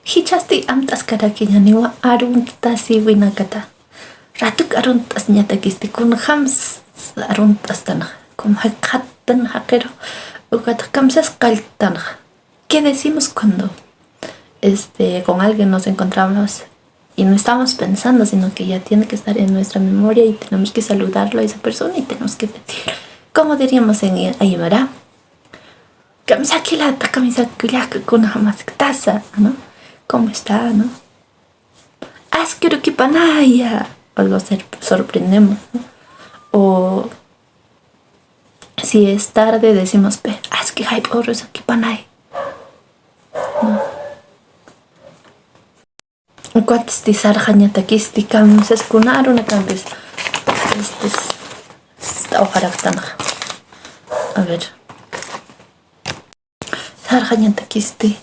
Hichasti amtas karakiña niwa aruntas y winakata. Ratuk aruntas ñatakisti kun hams aruntas tanaj. Como hakatan hakero. Ukata kamsas kaltanaj. ¿Qué decimos cuando con alguien nos encontramos y no estamos pensando, sino que ya tiene que estar en nuestra memoria y tenemos que saludarlo a esa persona y tenemos que decir, como diríamos en Aymara, kamsakilata kamisakilaka kuna hamaskatasa, ¿no? ¿Cómo está, no? Askero kipanaya. O lo sorprendemos, ¿no? O si es tarde decimos, aski hay porros kipanay. ¿No? ¿Cuántos te sarjañata kisti kamses kunar una cambes? Ojalá a ver. Sarjañata kisti.